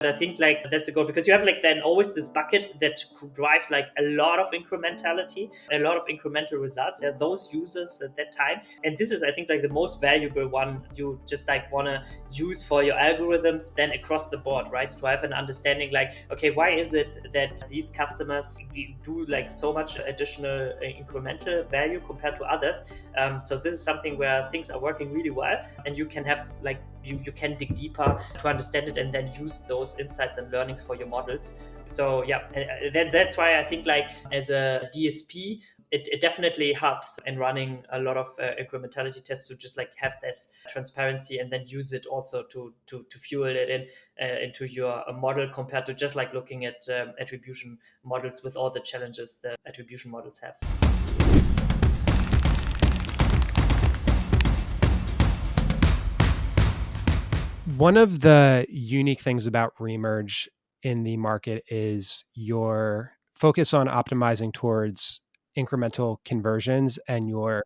I think like that's a goal, because you have like then always this bucket that drives like a lot of incrementality, a lot of incremental results. Yeah, those users at that time. And this is, I think, like the most valuable one you just like want to use for your algorithms then across the board, right? To have an understanding like, okay, why is it that these customers do like so much additional incremental value compared to others? So this is something where things are working really well, and you can have like you can dig deeper to understand it and then use those insights and learnings for your models. So yeah, that's why I think like as a DSP, it definitely helps in running a lot of incrementality tests to just like have this transparency and then use it also to fuel it into your model, compared to just like looking at attribution models with all the challenges the attribution models have. One of the unique things about Remerge in the market is your focus on optimizing towards incremental conversions and your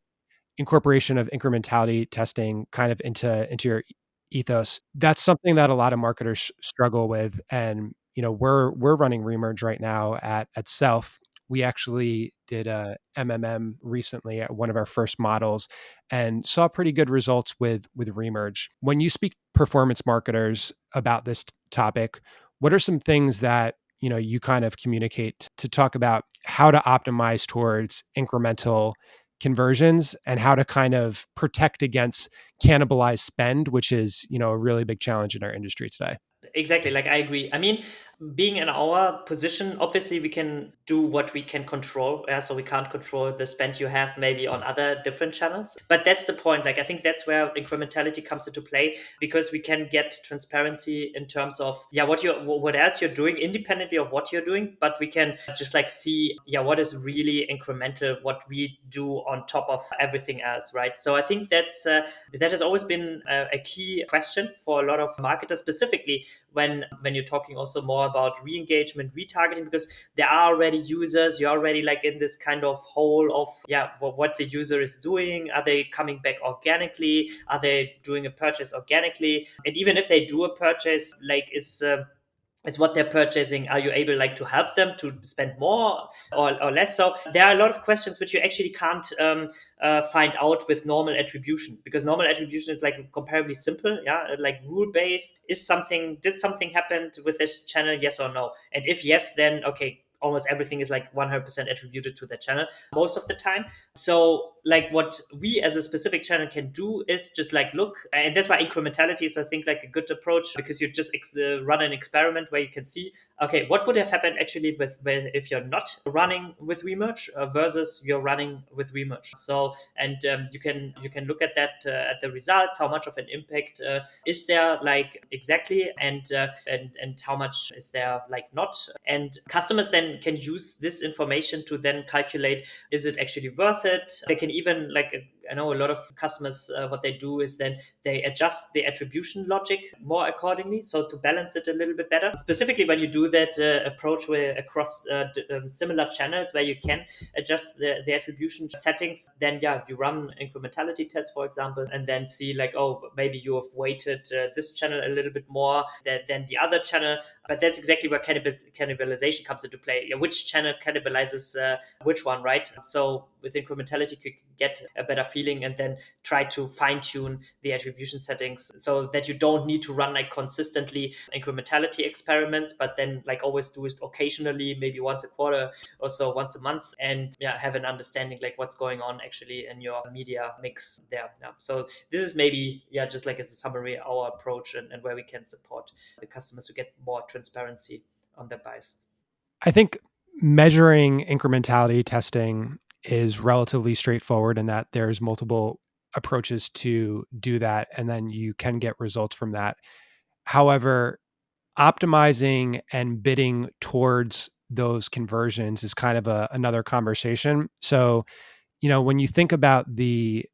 incorporation of incrementality testing kind of into your ethos. That's something that a lot of marketers struggle with. And we're running Remerge right now at Self. We actually did a MMM recently at one of our first models and saw pretty good results with Remerge. When you speak to performance marketers about this topic, what are some things that you kind of communicate to talk about how to optimize towards incremental conversions and how to kind of protect against cannibalized spend, which is a really big challenge in our industry today? Exactly. Like, I agree. I mean, being in our position, obviously we can do what we can control. Yeah, so we can't control the spend you have maybe on other different channels. But that's the point. Like, I think that's where incrementality comes into play, because we can get transparency in terms of what else you're doing independently of what you're doing. But we can just like see what is really incremental, what we do on top of everything else, right? So I think that has always been a key question for a lot of marketers, specifically when you're talking also more about re-engagement, retargeting, because there are already users, you're already like in this kind of hole of what the user is doing. Are they coming back organically? Are they doing a purchase organically? And even if they do a purchase, like is what they're purchasing, are you able like to help them to spend more or less? So there are a lot of questions which you actually can't find out with normal attribution, because normal attribution is like comparably simple, like rule based. Did something happen with this channel, yes or no? And if yes, then okay, almost everything is like 100% attributed to that channel most of the time. So like what we as a specific channel can do is just like look, and that's why incrementality is, I think, like a good approach, because you just run an experiment where you can see, okay, what would have happened actually if you're not running with Remerge versus you're running with Remerge. So and you can look at that at the results, how much of an impact is there like exactly, and how much is there like not. And customers then can use this information to then calculate, is it actually worth it? They can even like, I know a lot of customers, what they do is then they adjust the attribution logic more accordingly, so to balance it a little bit better. Specifically, when you do that approach where across similar channels where you can adjust the attribution settings, then you run incrementality tests, for example, and then see like, oh, maybe you have weighted this channel a little bit more than the other channel. But that's exactly where cannibalization comes into play. Which channel cannibalizes which one, right? So with incrementality, you can get a better feeling and then try to fine tune the attribution settings so that you don't need to run like consistently incrementality experiments, but then like always do it occasionally, maybe once a quarter or so, once a month, and have an understanding like what's going on actually in your media mix there. So this is maybe just like as a summary our approach and where we can support the customers to get more transparency on their buys. I think measuring incrementality testing is relatively straightforward in that there's multiple approaches to do that, and then you can get results from that. However, optimizing and bidding towards those conversions is kind of another conversation. So, when you think about the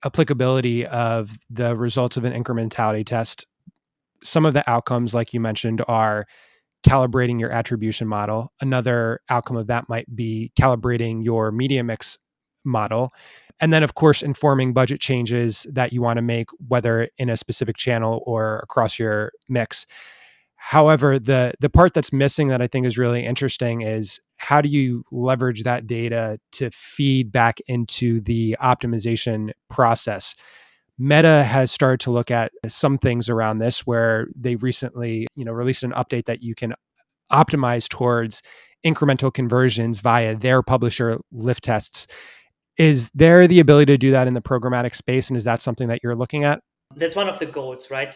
applicability of the results of an incrementality test, some of the outcomes, like you mentioned, are calibrating your attribution model. Another outcome of that might be calibrating your media mix model. And then, of course, informing budget changes that you want to make, whether in a specific channel or across your mix. However, the part that's missing that I think is really interesting is how do you leverage that data to feed back into the optimization process? Meta has started to look at some things around this where they recently, released an update that you can optimize towards incremental conversions via their publisher lift tests. Is there the ability to do that in the programmatic space? And is that something that you're looking at? That's one of the goals, right?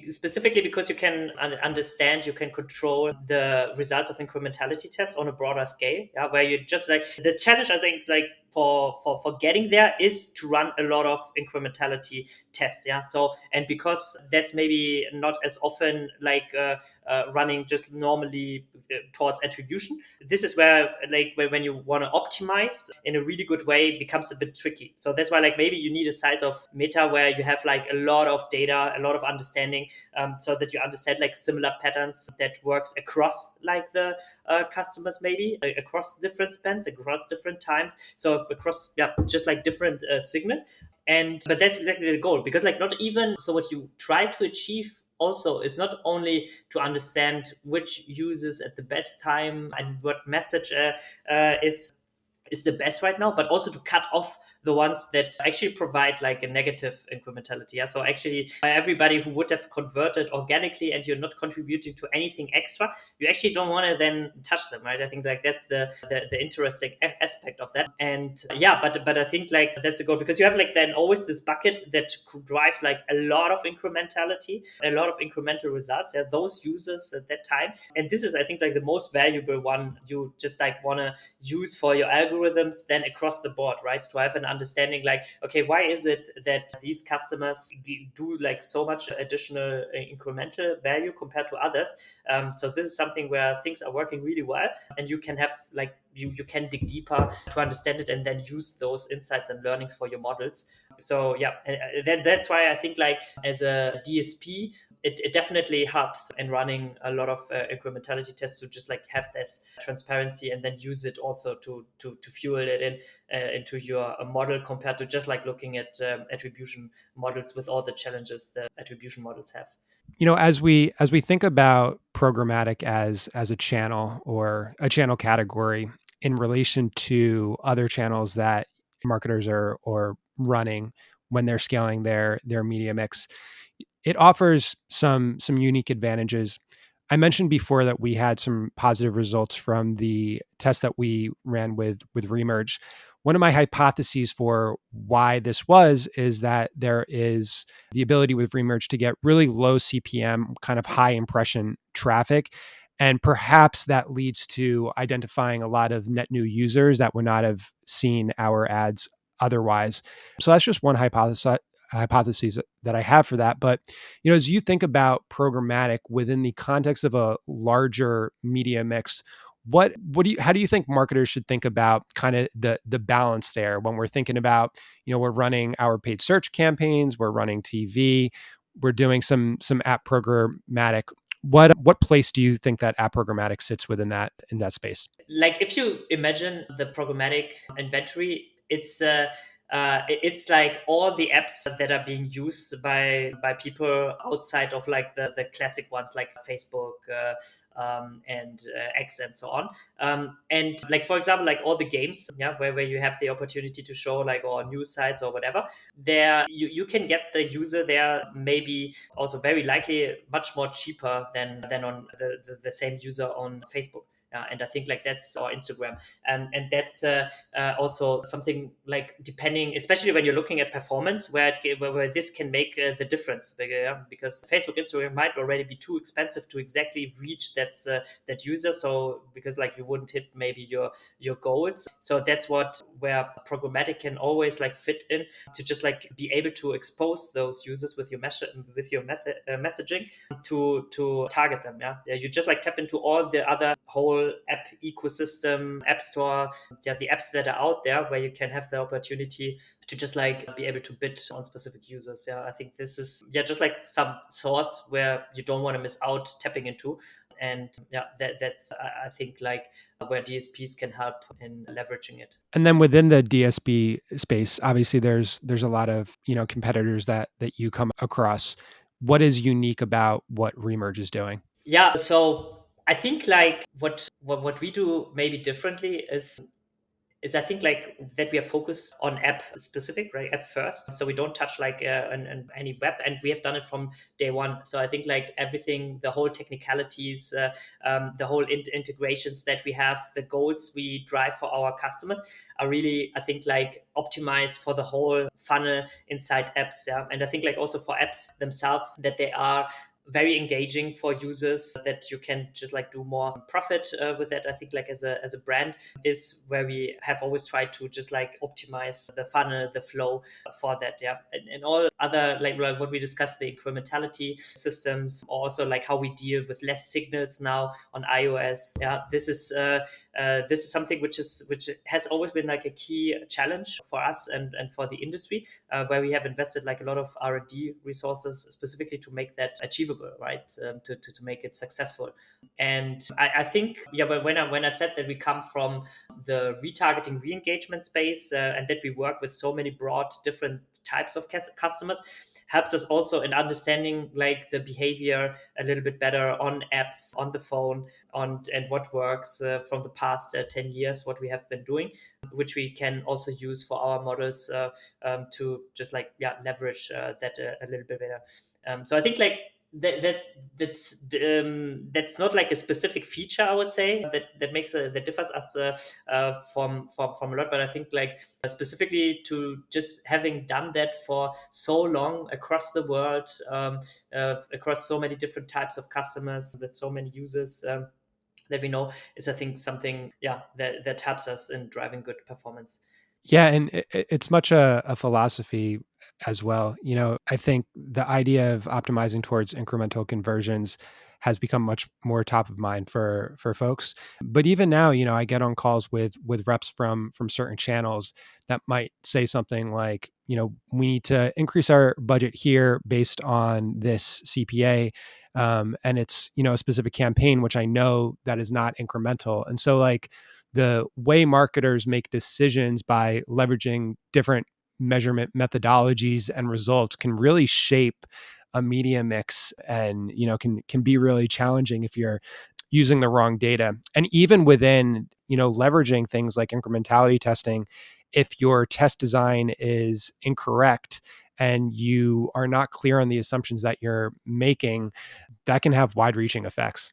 Specifically because you can understand, you can control the results of incrementality tests on a broader scale. Yeah, where you just like the challenge, I think, like for getting there is to run a lot of incrementality tests. Yeah, so and because that's maybe not as often like running just normally towards attribution. This is where like when you want to optimize in a really good way becomes a bit tricky. So that's why like maybe you need a size of meta where you have like a lot of data, a lot of understanding, so that you understand like similar patterns that works across like the customers, maybe across different spends, across different times, so across just like different signals. And but that's exactly the goal, because like not even so what you try to achieve also is not only to understand which uses at the best time and what message is the best right now, but also to cut off the ones that actually provide like a negative incrementality. Yeah. So actually, everybody who would have converted organically and you're not contributing to anything extra, you actually don't want to then touch them, right? I think like that's the interesting aspect of that. And yeah, but I think like that's a goal, because you have like then always this bucket that drives like a lot of incrementality, a lot of incremental results. Yeah, those users at that time, and this is I think like the most valuable one you just like want to use for your algorithms then across the board, right? To have an understanding like, okay, why is it that these customers do like so much additional incremental value compared to others? So this is something where things are working really well, and you can have like you can dig deeper to understand it and then use those insights and learnings for your models. So yeah, that's why I think like as a DSP, it definitely helps in running a lot of incrementality tests to just like have this transparency and then use it also to fuel it into your model, compared to just like looking at attribution models with all the challenges the attribution models have. As we think about programmatic as a channel or a channel category in relation to other channels that marketers are or running when they're scaling their media mix, it offers some unique advantages. I mentioned before that we had some positive results from the test that we ran with Remerge. One of my hypotheses for why this was is that there is the ability with Remerge to get really low CPM, kind of high impression traffic. And perhaps that leads to identifying a lot of net new users that would not have seen our ads otherwise. So that's just one hypotheses that I have for that. But as you think about programmatic within the context of a larger media mix, how do you think marketers should think about kind of the balance there when we're thinking about, we're running our paid search campaigns, we're running TV, we're doing some app programmatic. What place do you think that app programmatic sits within that in that space? Like if you imagine the programmatic inventory, it's like all the apps that are being used by people outside of like the classic ones like Facebook and X and so on. And like for example, like all the games, yeah, where you have the opportunity to show like or news sites or whatever, there you can get the user there maybe also very likely much more cheaper than on the same user on Facebook. And I think like that's our Instagram, and that's also something like depending, especially when you're looking at performance, where this can make the difference, because Facebook, Instagram might already be too expensive to exactly reach that user. So because like you wouldn't hit maybe your goals. So that's where programmatic can always like fit in to just like be able to expose those users with your messaging to target them. Yeah, you just like tap into all the other whole app ecosystem, app store, the apps that are out there where you can have the opportunity to just like be able to bid on specific users. Yeah, I think this is just like some source where you don't want to miss out tapping into. And yeah, that's I think like where DSPs can help in leveraging it. And then within the DSP space, obviously there's a lot of, competitors that you come across. What is unique about what Remerge is doing? Yeah, so I think like what we do maybe differently is I think like that we are focused on app specific, right? App first. So we don't touch like any web, and we have done it from day one. So I think like everything, the whole technicalities, the whole integrations that we have, the goals we drive for our customers are really, I think, like optimized for the whole funnel inside apps. Yeah. And I think like also for apps themselves, that they are very engaging for users, that you can just like do more profit with that. I think like as a brand is where we have always tried to just like optimize the funnel, the flow for that. Yeah. And all other like what we discussed, the incrementality systems, also like how we deal with less signals now on iOS. Yeah. This is something which has always been like a key challenge for us and for the industry, where we have invested like a lot of R&D resources specifically to make that achievable, right? To make it successful. And I think, yeah, but when I said that we come from the retargeting re-engagement space, and that we work with so many broad different types of customers, helps us also in understanding like the behavior a little bit better on apps, on the phone, on and what works from the past 10 years, what we have been doing, which we can also use for our models, to just like, yeah, leverage that a little bit better. So I think like that's not like a specific feature, I would say, that makes that differs us from a lot. But I think like specifically to just having done that for so long across the world, across so many different types of customers, with so many users, that we know, is I think something, yeah, that helps us in driving good performance. Yeah, and it's much a philosophy as well. You know, I think the idea of optimizing towards incremental conversions has become much more top of mind for folks. But even now, you know, I get on calls with reps from certain channels that might say something like, you know, we need to increase our budget here based on this CPA. And it's, you know, a specific campaign, which I know that is not incremental. And so like the way marketers make decisions by leveraging different measurement methodologies and results can really shape a media mix, and you know can be really challenging if you're using the wrong data. And even within, you know, leveraging things like incrementality testing, if your test design is incorrect and you are not clear on the assumptions that you're making, that can have wide reaching effects.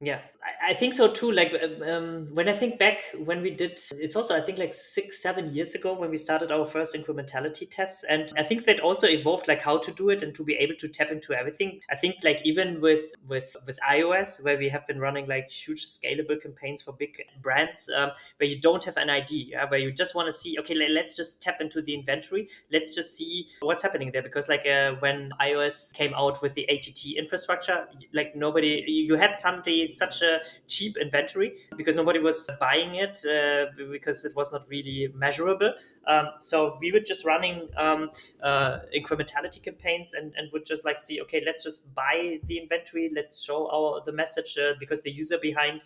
Yeah, I think so too. Like when I think back when we did, it's also I think like 6, 7 years ago when we started our first incrementality tests, and I think that also evolved like how to do it and to be able to tap into everything. I think like even with iOS, where we have been running like huge scalable campaigns for big brands, where you don't have an ID, yeah, where you just want to see, okay, let's just tap into the inventory, let's just see what's happening there, because like when iOS came out with the ATT infrastructure, like nobody, you had something such a cheap inventory because nobody was buying it, because it was not really measurable. So we were just running incrementality campaigns, and would just like see, okay, let's just buy the inventory, let's show the message, because the user behind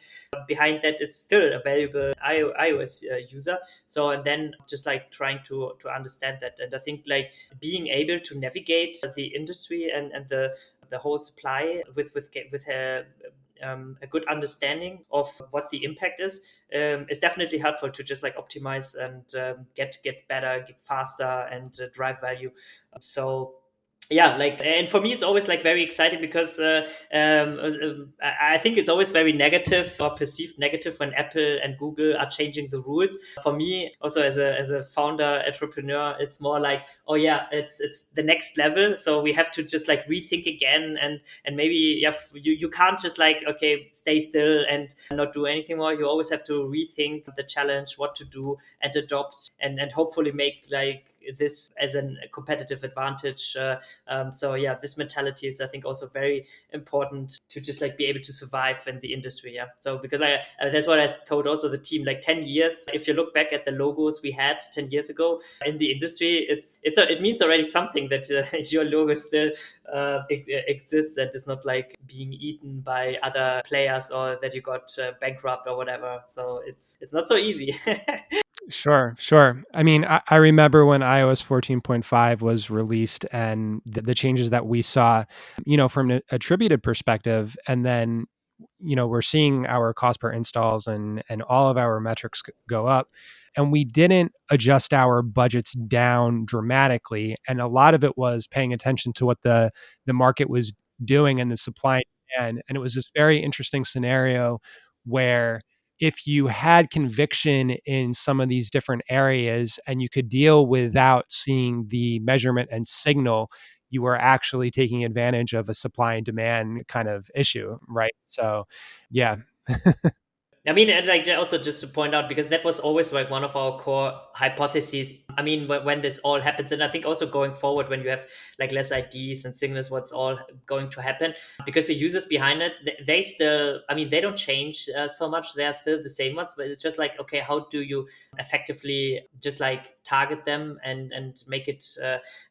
that is still a valuable iOS user. So and then just like trying to understand that, and I think like being able to navigate the industry and the whole supply with a good understanding of what the impact is definitely helpful to just like optimize and get better, get faster, and drive value. So yeah, like, and for me it's always like very exciting because I think it's always very negative or perceived negative when Apple and Google are changing the rules. For me also as a founder entrepreneur, it's more like, oh yeah, it's the next level, so we have to just like rethink again, and maybe yeah, you can't just like, okay, stay still and not do anything more. You always have to rethink the challenge, what to do, and adopt, and hopefully make like this as a competitive advantage. So yeah, this mentality is I think also very important to just like be able to survive in the industry. Yeah. So because I that's what I told also the team, like 10 years, if you look back at the logos we had 10 years ago in the industry, it means already something that your logo still exists and is not like being eaten by other players, or that you got bankrupt or whatever. So it's not so easy. Sure, sure. I mean, I remember when iOS 14.5 was released and the changes that we saw, from an attributed perspective. And then, we're seeing our cost per installs and all of our metrics go up. And we didn't adjust our budgets down dramatically. And a lot of it was paying attention to what the market was doing and the supply and demand. And it was this very interesting scenario where if you had conviction in some of these different areas and you could deal without seeing the measurement and signal, you were actually taking advantage of a supply and demand kind of issue, right? So, yeah. I mean, and like also just to point out, because that was always like one of our core hypotheses. I mean, when this all happens, and I think also going forward, when you have like less IDs and signals, what's all going to happen, because the users behind it, they still, I mean, they don't change so much. They're still the same ones, but it's just like, okay, how do you effectively just like target them and make it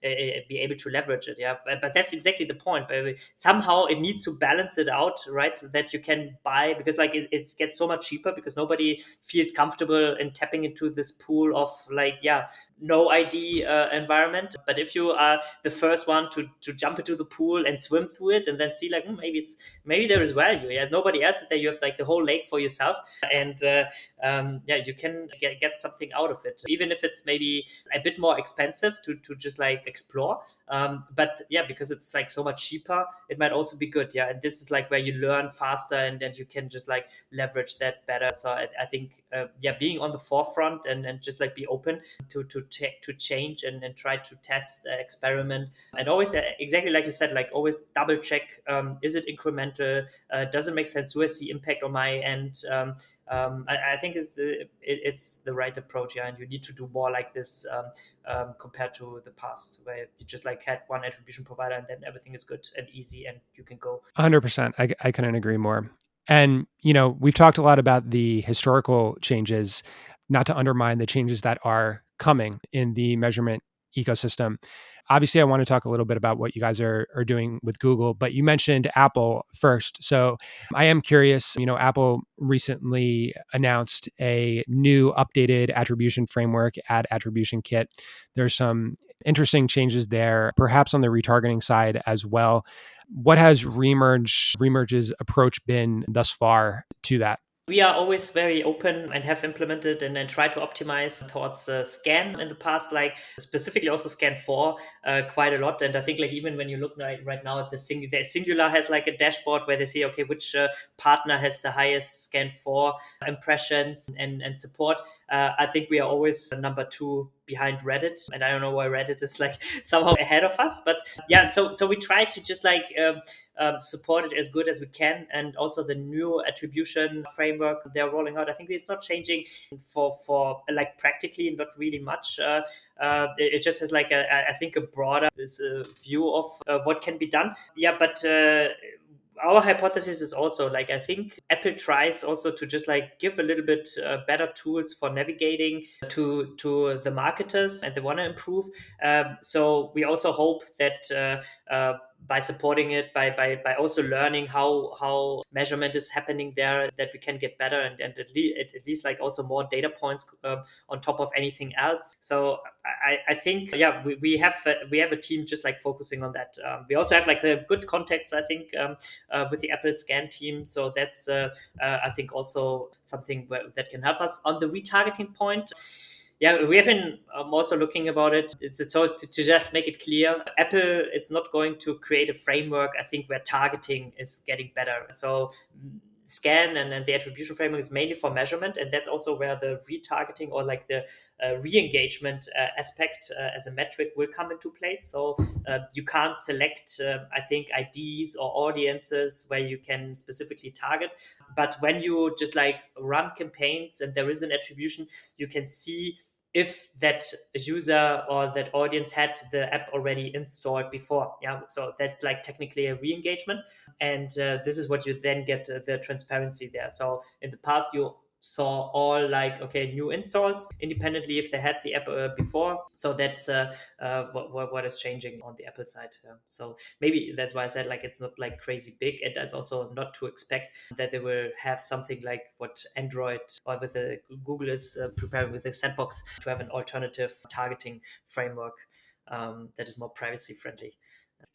be able to leverage it? Yeah, but that's exactly the point. But somehow it needs to balance it out, right? That you can buy, because like it gets so much cheaper because nobody feels comfortable in tapping into this pool of like, yeah, no ID environment. But if you are the first one to jump into the pool and swim through it and then see like, maybe there is value. Yeah, nobody else is there. You have like the whole lake for yourself, and yeah, you can get something out of it, even if it's maybe a bit more expensive to just like explore. But yeah, because it's like so much cheaper, it might also be good. Yeah, and this is like where you learn faster, and then you can just like leverage that better. So I think yeah, being on the forefront and just like be open to change and try to test, experiment, and always exactly like you said, like always double check, is it incremental, does it make sense, do I see impact on my end? I think it's the right approach. Yeah, and you need to do more like this, compared to the past, where you just like had one attribution provider and then everything is good and easy and you can go. 100%. I couldn't agree more. And, we've talked a lot about the historical changes, not to undermine the changes that are coming in the measurement ecosystem. Obviously, I want to talk a little bit about what you guys are doing with Google, but you mentioned Apple first. So I am curious, Apple recently announced a new updated attribution framework at Attribution Kit. There's some interesting changes there, perhaps on the retargeting side as well. What has Remerge's approach been thus far to that? We are always very open and have implemented and try to optimize towards scan in the past, like specifically also scan 4 quite a lot. And I think like even when you look right now at the Singular has like a dashboard where they see, okay, which partner has the highest scan 4 impressions and support. I think we are always number 2 behind Reddit, and I don't know why Reddit is like somehow ahead of us, but yeah. So we try to just like support it as good as we can, and also the new attribution framework they're rolling out, I think it's not changing for like practically not really much. It just has like I think a broader view of what can be done. Yeah, but our hypothesis is also like, I think Apple tries also to just like give a little bit better tools for navigating to the marketers, and they want to improve. So we also hope that by supporting it, by also learning how measurement is happening there, that we can get better, and at least like also more data points on top of anything else. So I think yeah, we have a team just like focusing on that. We also have like the good contacts, I think, with the Apple Scan team. So that's I think also something that can help us on the retargeting point. Yeah, we have been also looking about it. It's so to just make it clear, Apple is not going to create a framework, I think, where targeting is getting better. So scan and the attribution framework is mainly for measurement, and that's also where the retargeting or like the re-engagement aspect as a metric will come into place. So you can't select, I think, IDs or audiences where you can specifically target, but when you just like run campaigns and there is an attribution, you can see if that user or that audience had the app already installed before. Yeah, so that's like technically a re-engagement, and this is what you then get, the transparency there. So in the past, you saw all like, okay, new installs independently if they had the app before. So that's what is changing on the Apple side. So maybe that's why I said like it's not like crazy big, and that's also not to expect that they will have something like what Android or with the Google is preparing with the Sandbox, to have an alternative targeting framework that is more privacy friendly.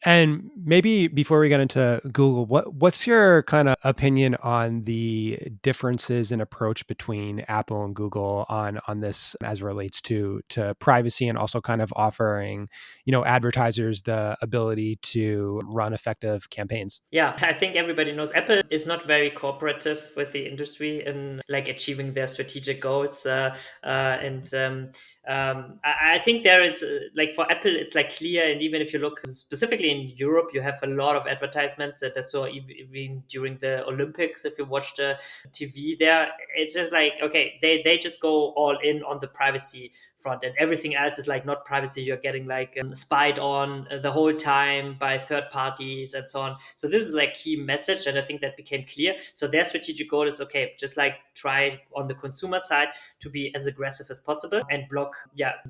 And maybe before we get into Google, what's your kind of opinion on the differences in approach between Apple and Google on this as relates to privacy and also kind of offering, advertisers the ability to run effective campaigns? Yeah, I think everybody knows Apple is not very cooperative with the industry in like achieving their strategic goals. And I think there it's like for Apple, it's like clear. And even if you look specifically in Europe, you have a lot of advertisements that I saw even during the Olympics. If you watch the TV there, it's just like, okay, they just go all in on the privacy front, and everything else is like not privacy. You're getting like spied on the whole time by third parties and so on. So this is like key message, and I think that became clear. So their strategic goal is, okay, just like try on the consumer side to be as aggressive as possible and block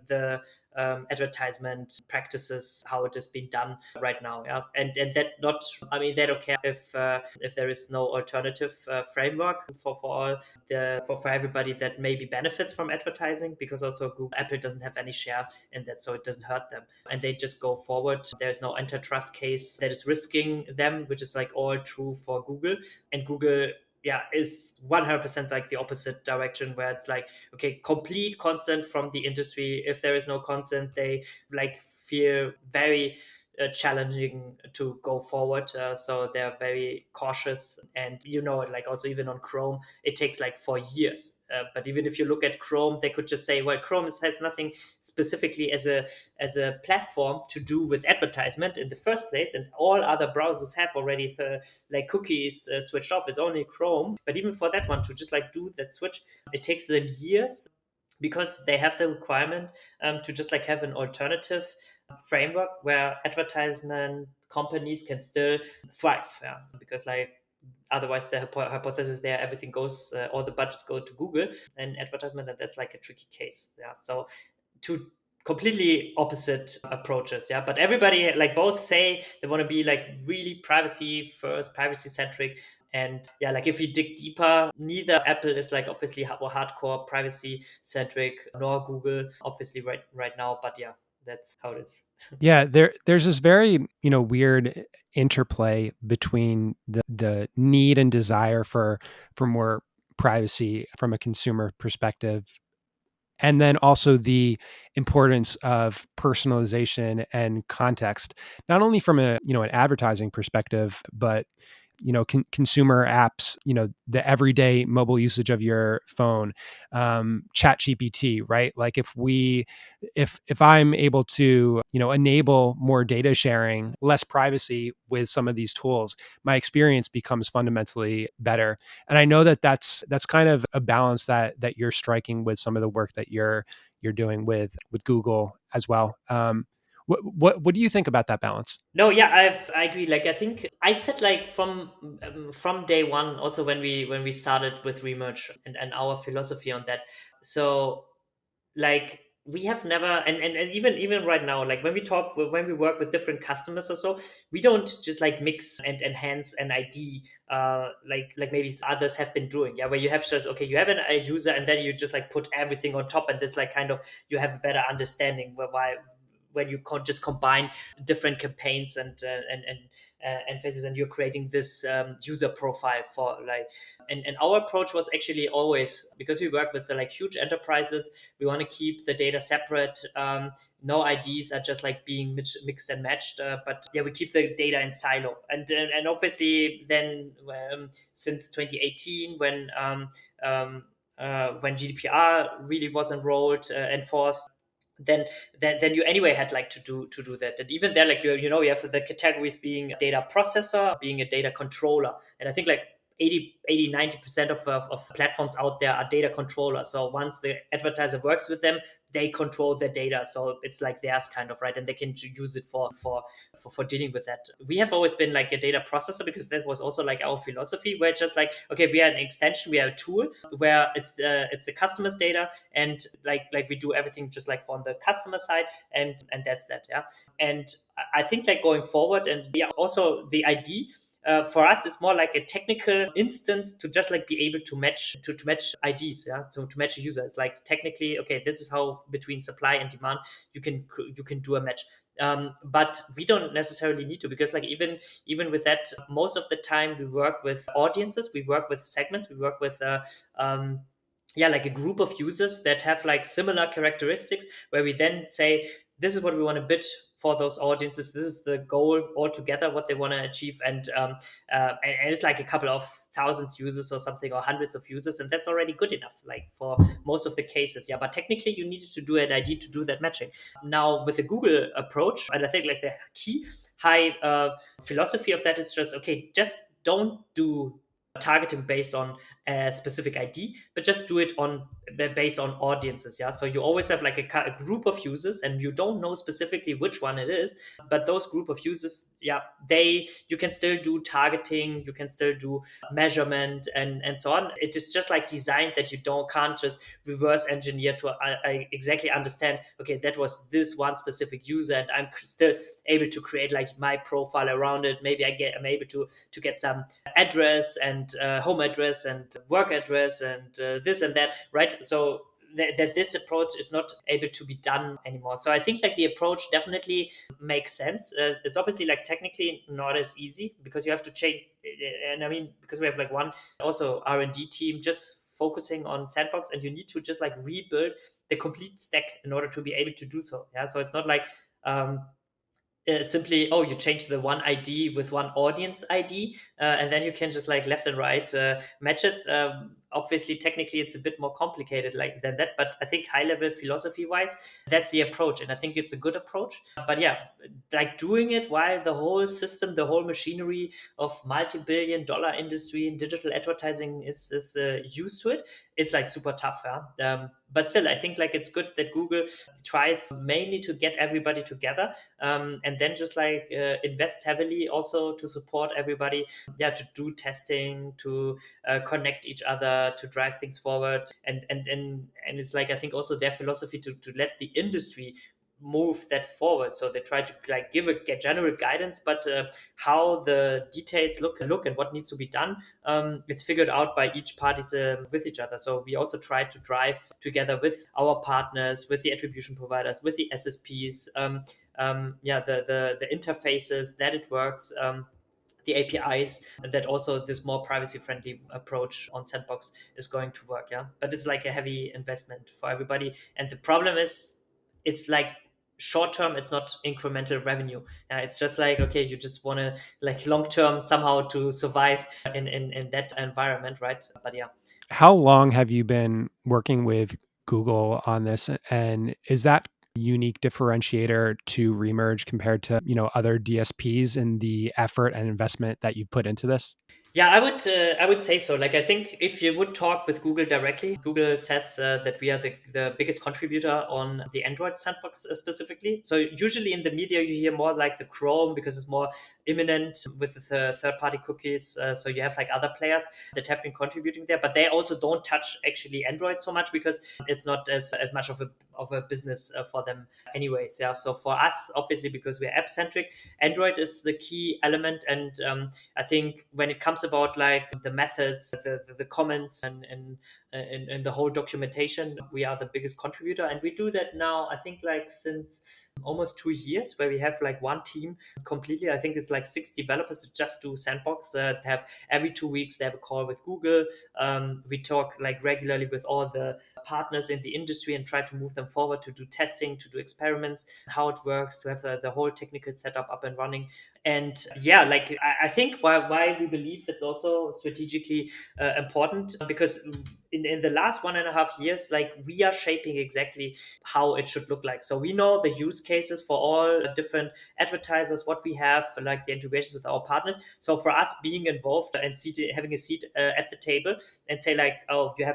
the advertisement practices, how it is being done right now. Yeah, and that not, I mean, they don't care if there is no alternative framework for all the for everybody that maybe benefits from advertising, because also Google, Apple doesn't have any share in that, so it doesn't hurt them, and they just go forward. There's no antitrust case that is risking them, which is like all true for Google. And Google, yeah, is 100% like the opposite direction, where it's like, okay, complete consent from the industry. If there is no consent, they like feel very challenging to go forward. So they're very cautious, and like also even on Chrome, it takes like 4 years. But even if you look at Chrome, they could just say, well, Chrome has nothing specifically as a platform to do with advertisement in the first place, and all other browsers have already like cookies switched off. It's only Chrome. But even for that one to just like do that switch, it takes them years, because they have the requirement to just like have an alternative framework where advertisement companies can still thrive. Yeah, because like otherwise the hypothesis there, everything goes, all the budgets go to Google and advertisement, and that's like a tricky case. Yeah, so two completely opposite approaches. Yeah, but everybody like both say they want to be like really privacy first, privacy centric. And yeah, like if you dig deeper, neither Apple is like obviously hardcore privacy centric, nor Google obviously right now. But yeah, that's how it is. Yeah, there's this very, weird interplay between the need and desire for more privacy from a consumer perspective, and then also the importance of personalization and context, not only from a, an advertising perspective, but consumer apps, the everyday mobile usage of your phone, chat GPT, right? Like if I'm able to, enable more data sharing, less privacy with some of these tools, my experience becomes fundamentally better. And I know that that's kind of a balance that you're striking with some of the work that you're doing with Google as well. What do you think about that balance? No, yeah, I agree. Like I think I said like from day one, also when we started with Remerge, and our philosophy on that. So like we have never, and even right now, like when we work with different customers or so, we don't just like mix and enhance an ID, like maybe others have been doing. Yeah, where you have just, okay, you have a user, and then you just like put everything on top, and this like kind of you have a better understanding why when you just combine different campaigns and faces, and you're creating this user profile for like. And our approach was actually always, because we work with like huge enterprises, we want to keep the data separate. No IDs are just like being mixed and matched, but yeah, we keep the data in silo. And obviously then, since 2018, when GDPR really was enforced, then then you anyway had like to do that. And even there, like you have the categories being a data processor, being a data controller. And I think like 90% of platforms out there are data controllers. So once the advertiser works with them, they control their data, so it's like theirs kind of, right, and they can use it for dealing with that. We have always been like a data processor because that was also like our philosophy, where it's just like, okay, we are an extension, we are a tool where it's the customer's data, and like we do everything just like on the customer side, and that's that. Yeah. And I think like going forward, and yeah, also the ID for us it's more like a technical instance to just like be able to match to match IDs. Yeah, so to match a user, it's like technically, okay, this is how between supply and demand you can do a match. But we don't necessarily need to, because like even with that, most of the time we work with audiences, we work with segments, we work with yeah, like a group of users that have like similar characteristics, where we then say, this is what we want to bid for those audiences, this is the goal altogether, what they want to achieve. And it's like a couple of thousands users or something, or hundreds of users, and that's already good enough like for most of the cases. Yeah, but technically you needed to do an ID to do that matching. Now with the Google approach, and I think like the key high philosophy of that is just, okay, just don't do targeting based on a specific ID, but just do it on based on audiences. Yeah, so you always have like a group of users, and you don't know specifically which one it is, but those group of users, yeah, you can still do targeting, you can still do measurement, and so on. It is just like designed that you can't just reverse engineer to exactly understand, okay, that was this one specific user, and I'm still able to create like my profile around it. Maybe I'm able to get some address and home address and work address and this and that, right? So that this approach is not able to be done anymore. So I think like the approach definitely makes sense. It's obviously like technically not as easy, because you have to change. And I mean, because we have like one also R&D team just focusing on Sandbox, and you need to just like rebuild the complete stack in order to be able to do so. Yeah, so it's not like simply, oh, you change the one ID with one audience ID, and then you can just like left and right match it. Obviously technically it's a bit more complicated like than that, but I think high level philosophy wise, that's the approach, and I think it's a good approach. But yeah, like doing it while the whole system, the whole machinery of multi-billion-dollar industry in digital advertising is used to it, it's like super tough. Yeah? But still I think like it's good that Google tries mainly to get everybody together, and then just like invest heavily also to support everybody, yeah, to do testing, to connect each other, to drive things forward. And it's like, I think also their philosophy to let the industry move that forward. So they try to like give a general guidance, but how the details look and what needs to be done, it's figured out by each parties with each other. So we also try to drive together with our partners, with the attribution providers, with the SSPs, yeah, the interfaces, that it works, the APIs, that also this more privacy friendly approach on Sandbox is going to work. Yeah, but it's like a heavy investment for everybody, and the problem is it's like short term, it's not incremental revenue. It's just like, okay, you just want to like long term somehow to survive in that environment, right? But yeah. How long have you been working with Google on this? And is that unique differentiator to Remerge compared to, other DSPs in the effort and investment that you put into this? Yeah, I would say so. Like, I think if you would talk with Google directly, Google says that we are the biggest contributor on the Android sandbox specifically. So usually in the media you hear more like the Chrome, because it's more imminent with the third-party cookies. So you have like other players that have been contributing there, but they also don't touch actually Android so much, because it's not as much of a business for them anyways. Yeah. So for us, obviously, because we're app centric, Android is the key element, and I think when it comes about like the methods, the comments, and the whole documentation, we are the biggest contributor, and we do that now. I think like since almost 2 years, where we have like one team completely. I think it's like 6 developers that just do Sandbox. That have every 2 weeks they have a call with Google. We talk like regularly with all the partners in the industry and try to move them forward to do testing, to do experiments, how it works, to have the whole technical setup up and running. And yeah, like I think why we believe it's also strategically important, because in the last 1.5 years, like we are shaping exactly how it should look like. So we know the use cases for all different advertisers, what we have, like the integrations with our partners. So for us being involved and having a seat at the table and say like, oh, you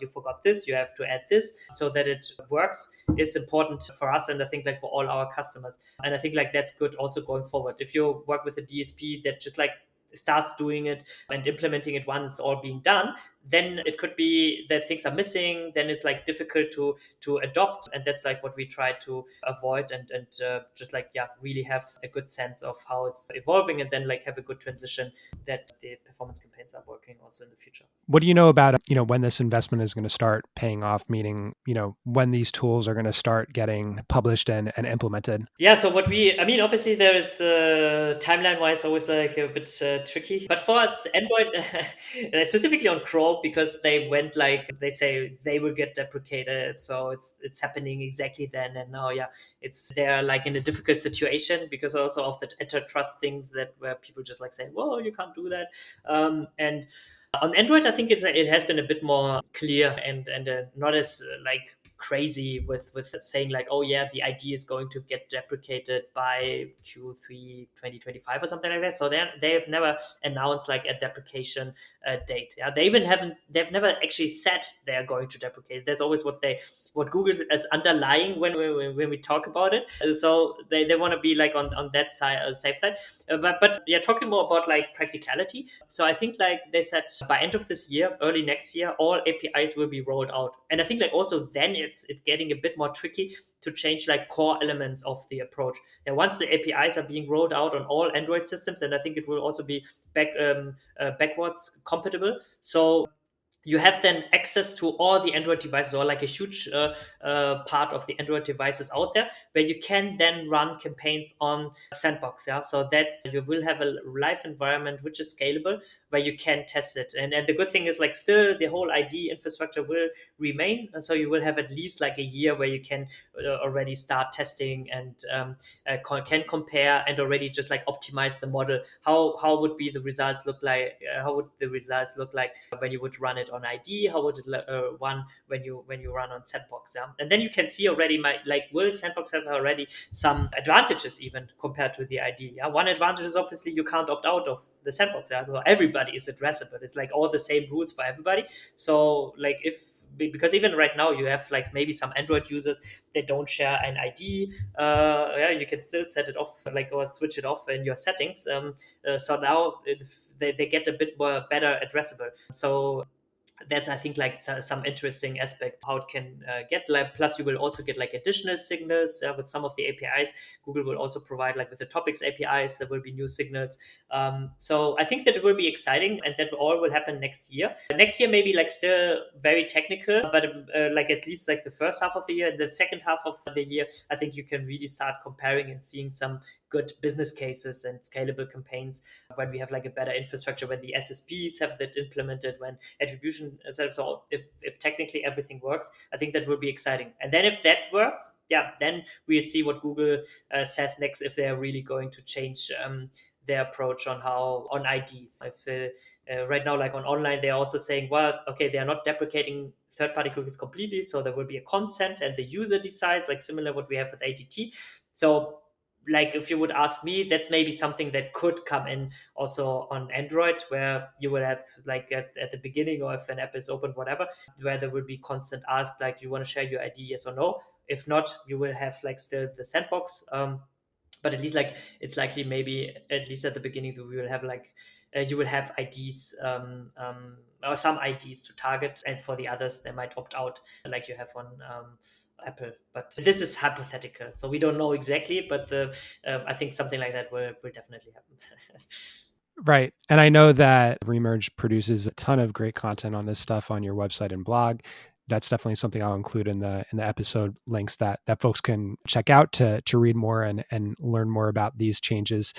forgot this, you have to add this so that it works, is important for us, and I think like for all our customers. And I think like that's good also going forward. If you work with a DSP that just like starts doing it and implementing it once it's all being done, then it could be that things are missing, then it's like difficult to adopt, and that's like what we try to avoid, and just like really have a good sense of how it's evolving, and then like have a good transition that the performance campaigns are working also in the future. What do you know about, when this investment is going to start paying off, meaning, when these tools are going to start getting published and implemented? Yeah, so obviously there is timeline wise always like a bit tricky. But for us, Android, specifically on Chrome, because they went like, they say they will get deprecated. So it's happening exactly then. And now, they're like in a difficult situation because also of the antitrust things that where people just like say, well, you can't do that. And on Android, I think it has been a bit more clear and not as like crazy with saying like, oh yeah, the ID is going to get deprecated by Q3 2025 or something like that. So they've never announced like a deprecation date. Yeah, they've never actually said they are going to deprecate. There's always what Google is underlying when we talk about it. So they want to be like on that side, safe side. But yeah, talking more about like practicality. So I think like they said by end of this year, early next year, all APIs will be rolled out. And I think like also then it's getting a bit more tricky to change like core elements of the approach. And once the APIs are being rolled out on all Android systems, and I think it will also be backwards compatible. So you have then access to all the Android devices, or like a huge part of the Android devices out there, where you can then run campaigns on Sandbox. Yeah, so that's you will have a live environment which is scalable, where you can test it. And the good thing is like still the whole ID infrastructure will remain. So you will have at least like a year where you can already start testing and can compare and already just like optimize the model. How would be the results look like? How would the results look like when you would run it on ID? How would it run when you run on Sandbox? Yeah, and then you can see already will Sandbox have already some advantages even compared to the ID? Yeah, one advantage is obviously you can't opt out of the Sandbox. Yeah, so everybody is addressable. It's like all the same rules for everybody. So like because even right now you have like maybe some Android users that don't share an ID. You can still set it off like or switch it off in your settings. So now they get a bit more better addressable. So that's I think like some interesting aspect how it can get like. Plus you will also get like additional signals with some of the APIs. Google will also provide like with the topics APIs there will be new signals. So I think that it will be exciting, and that all will happen next year. Next year maybe like still very technical, but like at least like the first half of the year. The second half of the year I think you can really start comparing and seeing some good business cases and scalable campaigns when we have like a better infrastructure, when the SSPs have that implemented, when attribution. So if technically everything works, I think that will be exciting. And then if that works, then we'll see what Google says next, if they are really going to change their approach on IDs. If right now, like on online, they're also saying, well, okay, they are not deprecating third-party cookies completely, so there will be a consent and the user decides, like similar what we have with ATT. So like if you would ask me, that's maybe something that could come in also on Android, where you will have like at the beginning, or if an app is open, whatever, where there will be constant asked like, you want to share your ID, yes or no. If not, you will have like still the Sandbox. But at least like it's likely maybe at least at the beginning that we will have like you will have IDs or some IDs to target, and for the others they might opt out like you have on Apple. But this is hypothetical, so we don't know exactly, but I think something like that will definitely happen. Right. And I know that Remerge produces a ton of great content on this stuff on your website and blog. That's definitely something I'll include in the episode links that folks can check out to read more and learn more about these changes.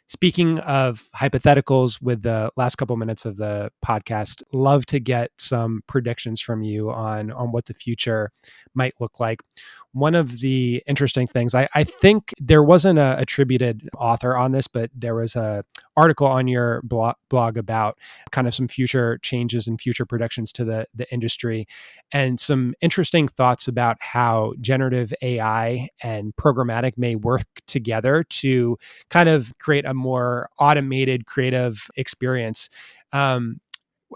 Speaking of hypotheticals, with the last couple minutes of the podcast, love to get some predictions from you on what the future might look like. One of the interesting things, I think there wasn't a attributed author on this, but there was a article on your blog about kind of some future changes and future predictions to the industry, and some interesting thoughts about how generative AI and programmatic may work together to kind of create a more automated creative experience. Um,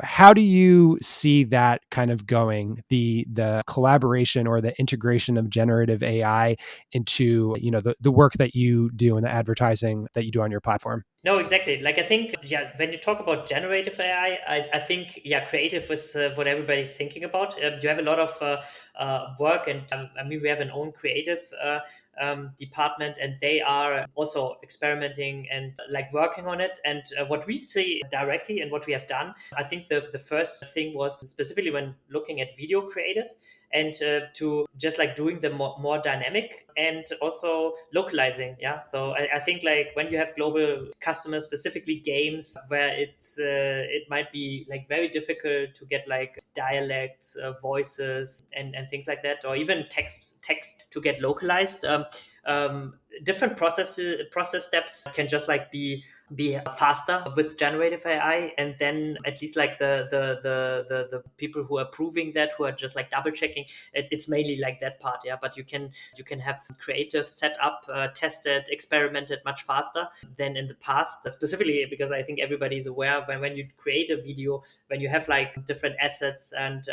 how do you see that kind of going, the collaboration or the integration of generative AI into, the work that you do and the advertising that you do on your platform? No, exactly. Like I think, yeah, when you talk about generative AI, I think, yeah, creative is what everybody's thinking about. You have a lot of work, and I mean, we have an own creative department, and they are also experimenting and like working on it. And what we see directly and what we have done, I think the first thing was specifically when looking at video creatives, and to just like doing them more dynamic and also localizing. Yeah, so I think like when you have global customers, specifically games, where it might be like very difficult to get like dialects, voices, and things like that, or even text to get localized. Different process steps can just like be faster with generative AI, and then at least like the people who are proving that, who are just like double checking, it's mainly like that part. Yeah, but you can have creative set up, tested, experimented much faster than in the past, specifically because I think everybody is aware when you create a video, when you have like different assets, and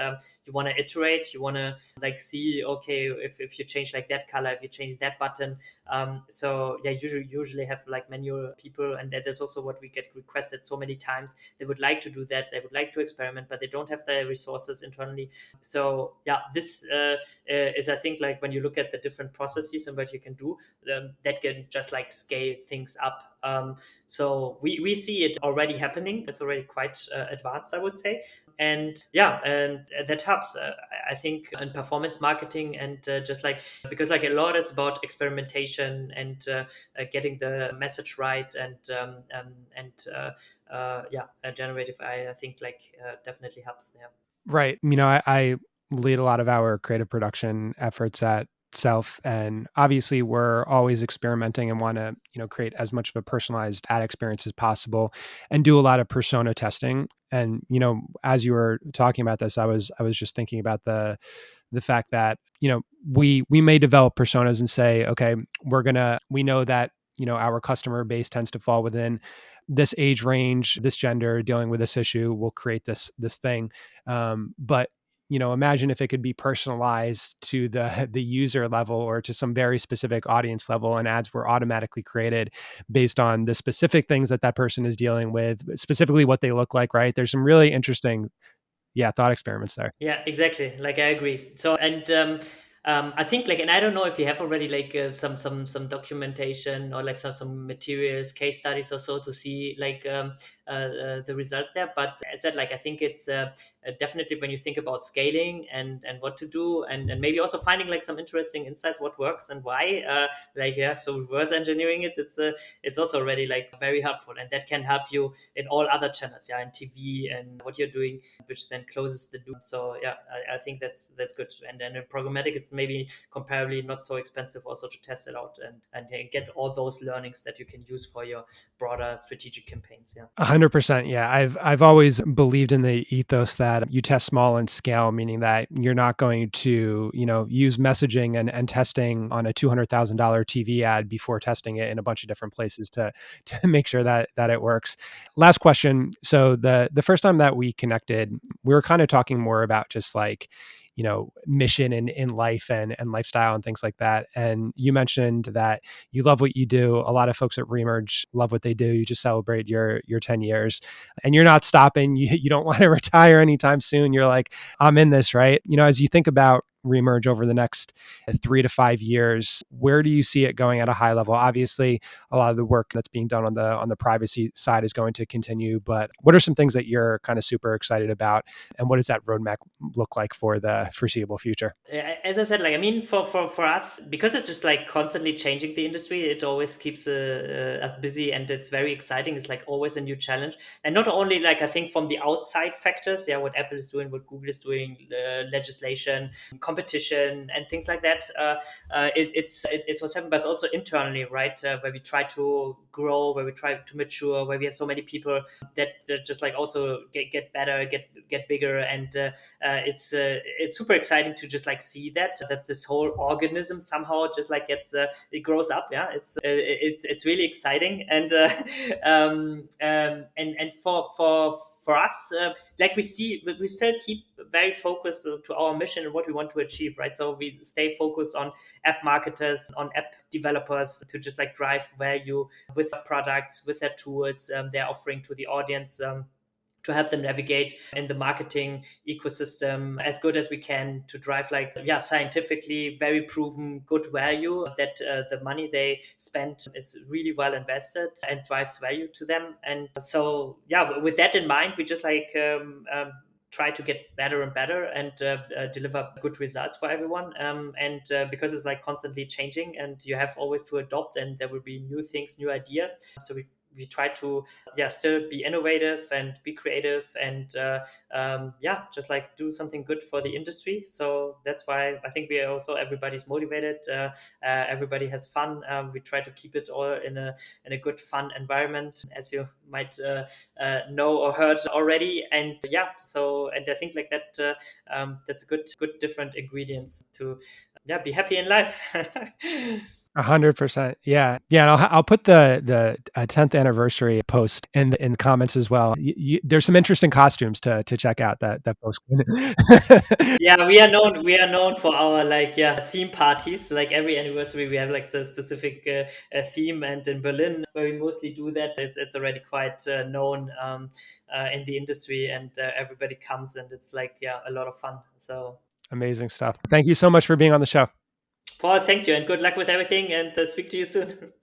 you want to iterate, you want to like see, okay, if you change like that color, if you change that button. So yeah, usually have like manual people, and that is also what we get requested so many times. They would like to do that, they would like to experiment, but they don't have the resources internally. So yeah, this is, I think, like when you look at the different processes and what you can do, that can just like scale things up. So we see it already happening. It's already quite advanced, I would say. And yeah, and that helps, I think, in performance marketing, and just like, because like a lot is about experimentation and getting the message right, and yeah, generative AI, I think, like definitely helps there. Right. I lead a lot of our creative production efforts at Self, and obviously we're always experimenting and want to, create as much of a personalized ad experience as possible, and do a lot of persona testing. And, as you were talking about this, I was just thinking about the fact that, we may develop personas and say, okay, we know that, our customer base tends to fall within this age range, this gender, dealing with this issue, will create this thing. But imagine if it could be personalized to the user level, or to some very specific audience level, and ads were automatically created based on the specific things that person is dealing with, specifically what they look like. Right? There's some really interesting, yeah, thought experiments there. Yeah, exactly. Like I agree. So, and I think like, and I don't know if you have already like some documentation, or like some materials, case studies or so, to see like the results there. But as I said, like I think it's definitely, when you think about scaling and what to do, and maybe also finding like some interesting insights, what works and why. Like you have, so reverse engineering it. It's also already like very helpful, and that can help you in all other channels. Yeah, in TV and what you're doing, which then closes the loop. So yeah, I think that's good. And then in programmatic, it's maybe comparably not so expensive also to test it out, and get all those learnings that you can use for your broader strategic campaigns. Yeah. 100%. Yeah. I've always believed in the ethos that you test small and scale, meaning that you're not going to, use messaging and testing on a $200,000 TV ad before testing it in a bunch of different places to make sure that it works. Last question. So the first time that we connected, we were kind of talking more about just like, mission in life and lifestyle and things like that. And you mentioned that you love what you do. A lot of folks at Remerge love what they do. You just celebrate your 10 years, and you're not stopping. You don't want to retire anytime soon. You're like, I'm in this, right? As you think about Remerge over the next 3 to 5 years? Where do you see it going at a high level? Obviously, a lot of the work that's being done on the privacy side is going to continue, but what are some things that you're kind of super excited about, and what does that roadmap look like for the foreseeable future? As I said, like, I mean, for us, because it's just like constantly changing the industry, it always keeps us busy, and it's very exciting. It's like always a new challenge. And not only, like, I think from the outside factors, yeah, what Apple is doing, what Google is doing, legislation, competition, and things like that. It's what's happening, but also internally, right? Where we try to grow, where we try to mature, where we have so many people that just like also get better, get bigger, and it's super exciting to just like see that this whole organism somehow just like gets it grows up. Yeah, it's really exciting, and and for us, like we still keep very focused to our mission and what we want to achieve, right? So we stay focused on app marketers, on app developers, to just like drive value with the products, with their tools they're offering to the audience, to help them navigate in the marketing ecosystem as good as we can, to drive like, yeah, scientifically very proven good value, that the money they spend is really well invested and drives value to them. And so, yeah, with that in mind, we just like try to get better and better, and deliver good results for everyone. And because it's like constantly changing, and you have always to adopt, and there will be new things, new ideas. So we try to, yeah, still be innovative and be creative, and yeah, just like do something good for the industry. So that's why I think we are also, everybody's motivated, everybody has fun. We try to keep it all in a good fun environment, as you might know or heard already. And yeah, so, and I think like that, that's a good different ingredients to, yeah, be happy in life. 100%. Yeah. Yeah. And I'll put the 10th anniversary post in the comments as well. There's some interesting costumes to check out that post. Yeah, we are known for our, like, yeah, theme parties. Like every anniversary we have like a specific theme, and in Berlin, where we mostly do that, it's already quite known in the industry, and everybody comes, and it's like, yeah, a lot of fun. So Amazing stuff. Thank you so much for being on the show. Paul, thank you, and good luck with everything, and speak to you soon.